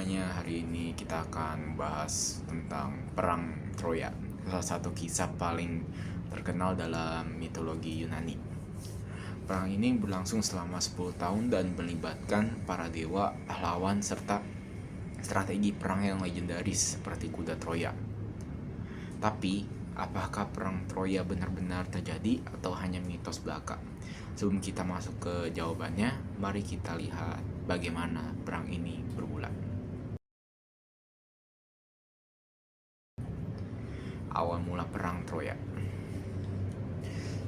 Semuanya, hari ini kita akan bahas tentang Perang Troya, salah satu kisah paling terkenal dalam mitologi Yunani. Perang ini berlangsung selama 10 tahun dan melibatkan para dewa, pahlawan, serta strategi perang yang legendaris seperti kuda Troya. Tapi, apakah perang Troya benar-benar terjadi atau hanya mitos belaka? Sebelum kita masuk ke jawabannya, mari kita lihat bagaimana perang ini bermula. Awal mula perang Troya.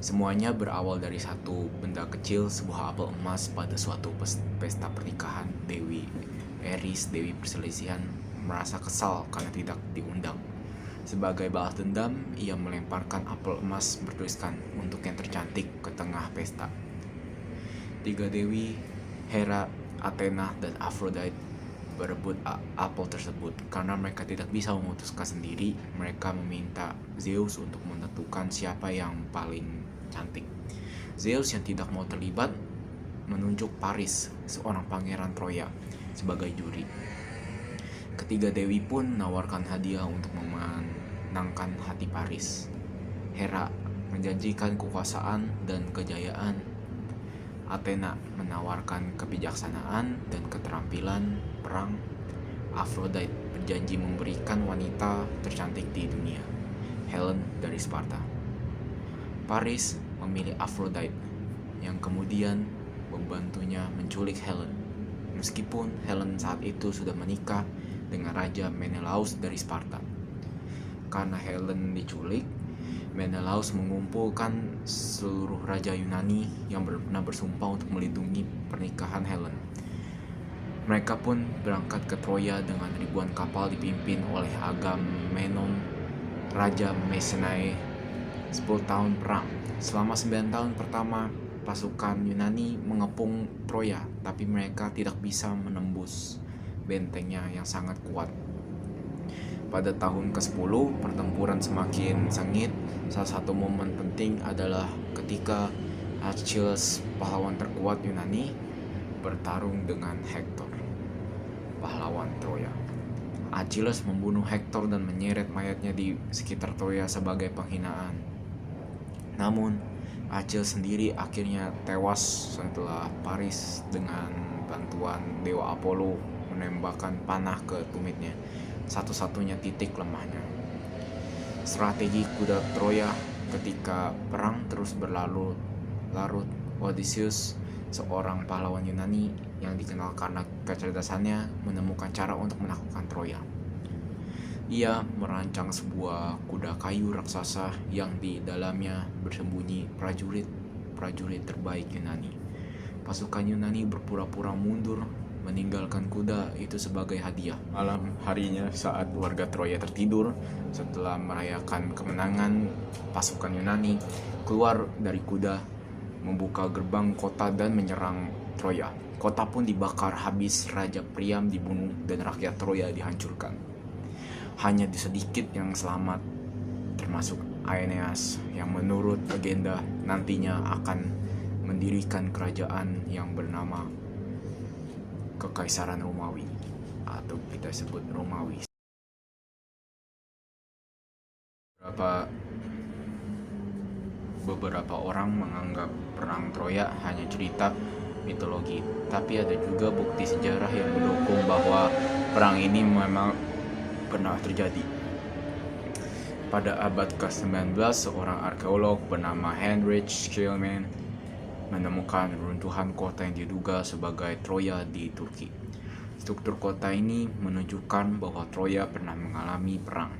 Semuanya berawal dari satu benda kecil, sebuah apel emas pada suatu pesta pernikahan. Dewi Eris, Dewi Perselisihan, merasa kesal karena tidak diundang. Sebagai balas dendam, ia melemparkan apel emas bertuliskan "Untuk yang tercantik" ke tengah pesta. Tiga dewi, Hera, Athena, dan Aphrodite, berebut apel tersebut. Karena mereka tidak bisa memutuskan sendiri, mereka meminta Zeus untuk menentukan siapa yang paling cantik. Zeus yang tidak mau terlibat menunjuk Paris, seorang pangeran Troya, sebagai juri. Ketiga dewi pun menawarkan hadiah untuk memenangkan hati Paris. Hera menjanjikan kekuasaan dan kejayaan. Athena menawarkan kebijaksanaan dan keterampilan perang. Aphrodite berjanji memberikan wanita tercantik di dunia, Helen dari Sparta. Paris memilih Aphrodite, yang kemudian membantunya menculik Helen. Meskipun Helen saat itu sudah menikah dengan Raja Menelaus dari Sparta. Karena Helen diculik, Menelaus mengumpulkan seluruh raja Yunani yang pernah bersumpah untuk melindungi pernikahan Helen. Mereka pun berangkat ke Troya dengan ribuan kapal dipimpin oleh Agamemnon, Raja Messenae. 10 tahun perang. Selama 9 tahun pertama, pasukan Yunani mengepung Troya, tapi mereka tidak bisa menembus bentengnya yang sangat kuat. Pada tahun ke-10, pertempuran semakin sengit. Salah satu momen penting adalah ketika Achilles, pahlawan terkuat Yunani, bertarung dengan Hektor, pahlawan Troya. Achilles membunuh Hektor dan menyeret mayatnya di sekitar Troya sebagai penghinaan. Namun, Achilles sendiri akhirnya tewas setelah Paris dengan bantuan Dewa Apollo menembakkan panah ke tumitnya, satu-satunya titik lemahnya. Strategi kuda Troya ketika perang terus berlarut-larut. Odysseus, seorang pahlawan Yunani yang dikenal karena kecerdasannya, menemukan cara untuk menaklukkan Troya. Ia merancang sebuah kuda kayu raksasa yang di dalamnya bersembunyi prajurit terbaik Yunani. Pasukan Yunani berpura-pura mundur, meninggalkan kuda itu sebagai hadiah. Malam harinya, saat warga Troya tertidur setelah merayakan kemenangan, pasukan Yunani keluar dari kuda, membuka gerbang kota dan menyerang Troya. Kota pun dibakar habis, Raja Priam dibunuh, dan rakyat Troya dihancurkan. Hanya sedikit yang selamat, termasuk Aeneas yang menurut legenda nantinya akan mendirikan kerajaan yang bernama Kekaisaran Romawi, atau kita sebut Romawi. Beberapa orang menganggap perang Troya hanya cerita mitologi, tapi ada juga bukti sejarah yang mendukung bahwa perang ini memang pernah terjadi. Pada abad ke-19, seorang arkeolog bernama Heinrich Schliemann menemukan runtuhan kota yang diduga sebagai Troya di Turki. Struktur kota ini menunjukkan bahwa Troya pernah mengalami perang.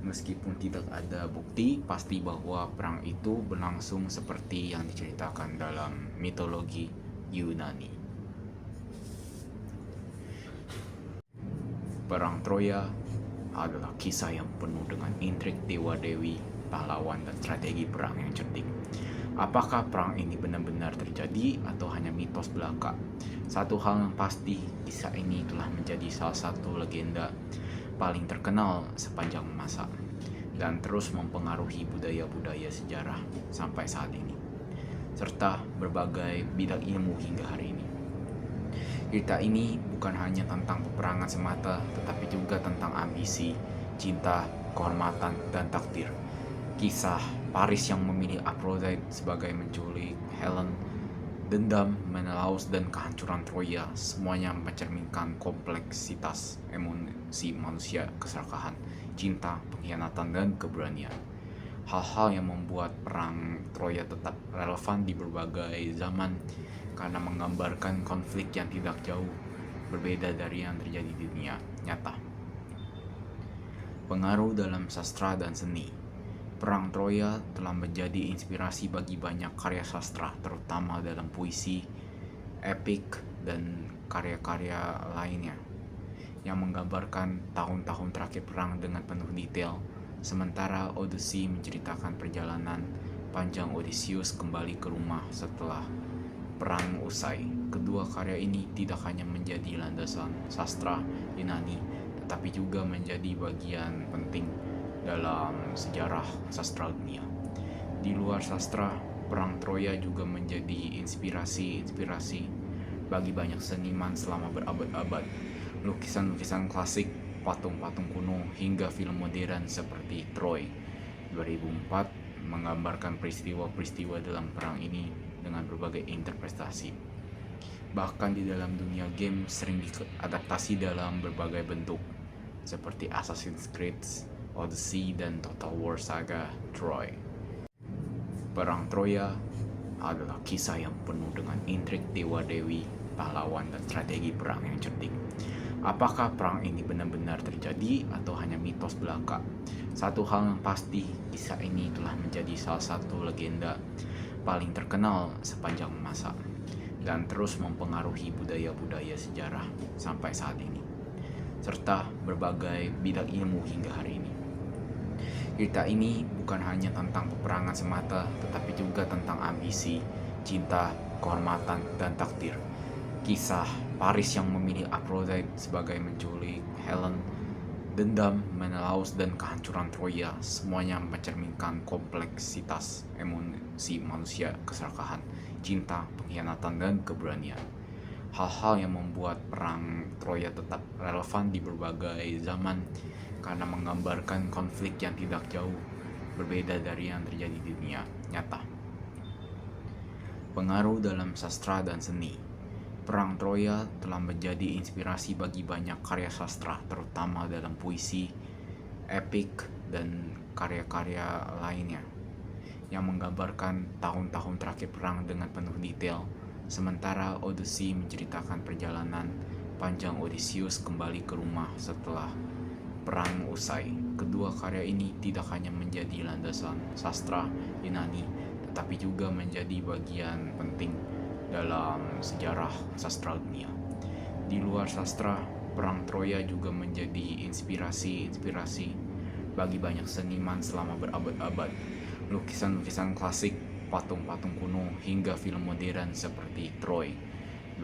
Meskipun tidak ada bukti pasti bahwa perang itu berlangsung seperti yang diceritakan dalam mitologi Yunani. Perang Troya adalah kisah yang penuh dengan intrik dewa-dewi, pahlawan, dan strategi perang yang cerdik. Apakah perang ini benar-benar terjadi atau hanya mitos belaka? Satu hal yang pasti, kisah ini telah menjadi salah satu legenda paling terkenal sepanjang masa dan terus mempengaruhi budaya-budaya sejarah sampai saat ini, serta berbagai bidang ilmu hingga hari ini. Cerita ini bukan hanya tentang peperangan semata, tetapi juga tentang ambisi, cinta, kehormatan, dan takdir. Kisah Paris yang memilih Aphrodite sebagai menculik Helen, dendam, Menelaus, dan kehancuran Troya, semuanya mencerminkan kompleksitas emosi manusia, keserakahan, cinta, pengkhianatan, dan keberanian. Hal-hal yang membuat perang Troya tetap relevan di berbagai zaman karena menggambarkan konflik yang tidak jauh berbeda dari yang terjadi di dunia nyata. Pengaruh dalam sastra dan seni. Perang Troya telah menjadi inspirasi bagi banyak karya sastra, terutama dalam puisi, epik, dan karya-karya lainnya yang menggambarkan tahun-tahun terakhir perang dengan penuh detail. Sementara Odyssey menceritakan perjalanan panjang Odysseus kembali ke rumah setelah perang usai. Kedua karya ini tidak hanya menjadi landasan sastra Yunani, tetapi juga menjadi bagian penting dalam sejarah sastra dunia. Di luar sastra, perang Troya juga menjadi inspirasi bagi banyak seniman selama berabad-abad. Lukisan-lukisan klasik, patung-patung kuno, hingga film modern seperti Troy 2004 menggambarkan peristiwa-peristiwa dalam perang ini dengan berbagai interpretasi. Bahkan di dalam dunia game sering diadaptasi dalam berbagai bentuk, seperti Assassin's Creed, Odyssey, dan Total War Saga Troy. Perang Troya adalah kisah yang penuh dengan intrik dewa-dewi, pahlawan, dan strategi perang yang cerdik. Apakah perang ini benar-benar terjadi atau hanya mitos belaka? Satu hal yang pasti, kisah ini telah menjadi salah satu legenda paling terkenal sepanjang masa dan terus mempengaruhi budaya-budaya sejarah sampai saat ini, serta berbagai bidang ilmu hingga hari ini. Cerita ini bukan hanya tentang peperangan semata, tetapi juga tentang ambisi, cinta, kehormatan, dan takdir. Kisah Paris yang memilih Aphrodite sebagai menculik Helen, dendam, Menelaus, dan kehancuran Troya, semuanya mencerminkan kompleksitas emosi manusia, keserakahan, cinta, pengkhianatan, dan keberanian. Hal-hal yang membuat perang Troya tetap relevan di berbagai zaman karena menggambarkan konflik yang tidak jauh berbeda dari yang terjadi di dunia nyata. Pengaruh dalam sastra dan seni. Perang Troya telah menjadi inspirasi bagi banyak karya sastra, terutama dalam puisi, epik, dan karya-karya lainnya yang menggambarkan tahun-tahun terakhir perang dengan penuh detail. Sementara Odyssey menceritakan perjalanan panjang Odysseus kembali ke rumah setelah perang usai. Kedua karya ini tidak hanya menjadi landasan sastra Yunani, tetapi juga menjadi bagian penting dalam sejarah sastra dunia. Di luar sastra, perang Troya juga menjadi inspirasi bagi banyak seniman selama berabad-abad. Lukisan-lukisan klasik, patung-patung kuno, hingga film modern seperti Troy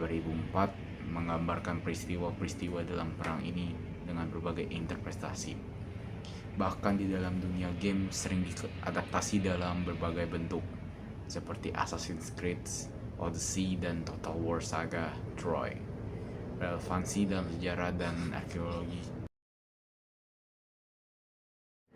2004 menggambarkan peristiwa-peristiwa dalam perang ini dengan berbagai interpretasi. Bahkan di dalam dunia game sering diadaptasi dalam berbagai bentuk, seperti Assassin's Creed, Odyssey, dan Total War Saga Troy. Relevansi dalam sejarah dan arkeologi.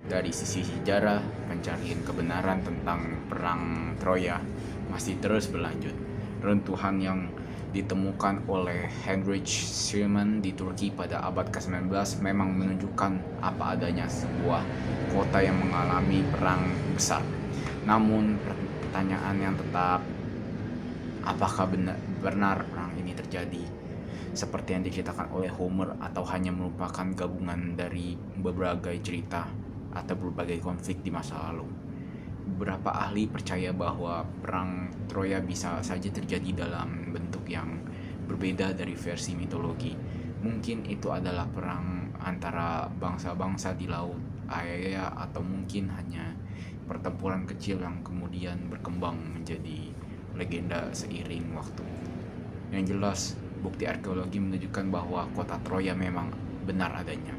Dari sisi sejarah, pencarian kebenaran tentang perang Troya masih terus berlanjut. Runtuhan yang ditemukan oleh Heinrich Schliemann di Turki pada abad ke-19 memang menunjukkan apa adanya sebuah kota yang mengalami perang besar. Namun pertanyaan yang tetap, apakah benar perang ini terjadi seperti yang diceritakan oleh Homer atau hanya merupakan gabungan dari berbagai cerita atau berbagai konflik di masa lalu? Beberapa ahli percaya bahwa perang Troya bisa saja terjadi dalam bentuk yang berbeda dari versi mitologi. Mungkin itu adalah perang antara bangsa-bangsa di laut Aegea, atau mungkin hanya pertempuran kecil yang kemudian berkembang menjadi legenda seiring waktu. Yang jelas, bukti arkeologi menunjukkan bahwa kota Troya memang benar adanya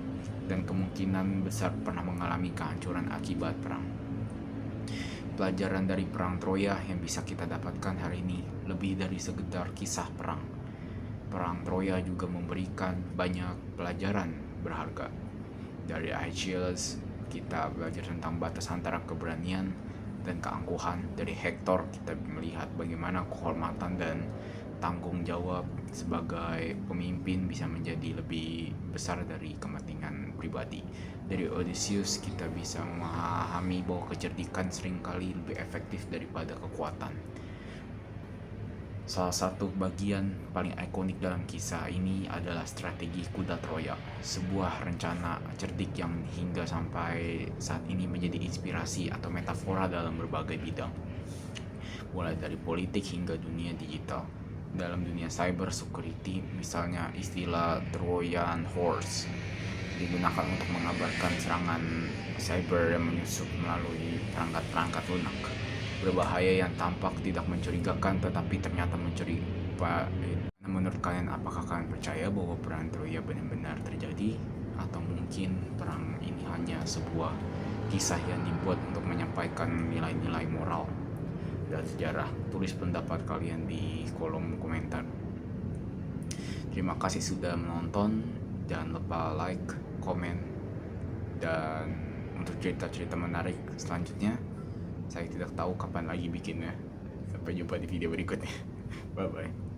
dan kemungkinan besar pernah mengalami kehancuran akibat perang. Pelajaran dari perang Troya yang bisa kita dapatkan hari ini lebih dari sekedar kisah perang. Perang Troya juga memberikan banyak pelajaran berharga. Dari Achilles, kita belajar tentang batas antara keberanian dan keangkuhan. Dari Hector, kita melihat bagaimana kehormatan dan tanggung jawab sebagai pemimpin bisa menjadi lebih besar dari kepentingan pribadi. Dari Odysseus, kita bisa memahami bahwa kecerdikan seringkali lebih efektif daripada kekuatan. Salah satu bagian paling ikonik dalam kisah ini adalah strategi kuda Troya, sebuah rencana cerdik yang hingga sampai saat ini menjadi inspirasi atau metafora dalam berbagai bidang, mulai dari politik hingga dunia digital. Dalam dunia cyber security, misalnya istilah Trojan horse digunakan untuk mengabarkan serangan cyber yang menyusup melalui perangkat-perangkat lunak berbahaya yang tampak tidak mencurigakan tetapi ternyata mencurigakan. Menurut kalian, apakah kalian percaya bahwa perang Troya benar-benar terjadi, atau mungkin perang ini hanya sebuah kisah yang dibuat untuk menyampaikan nilai-nilai moral dan sejarah? Tulis pendapat kalian di kolom komentar. Terima kasih sudah menonton. Jangan lupa like, komen, dan untuk cerita-cerita menarik selanjutnya saya tidak tahu kapan lagi bikinnya. Sampai jumpa di video berikutnya. Bye bye.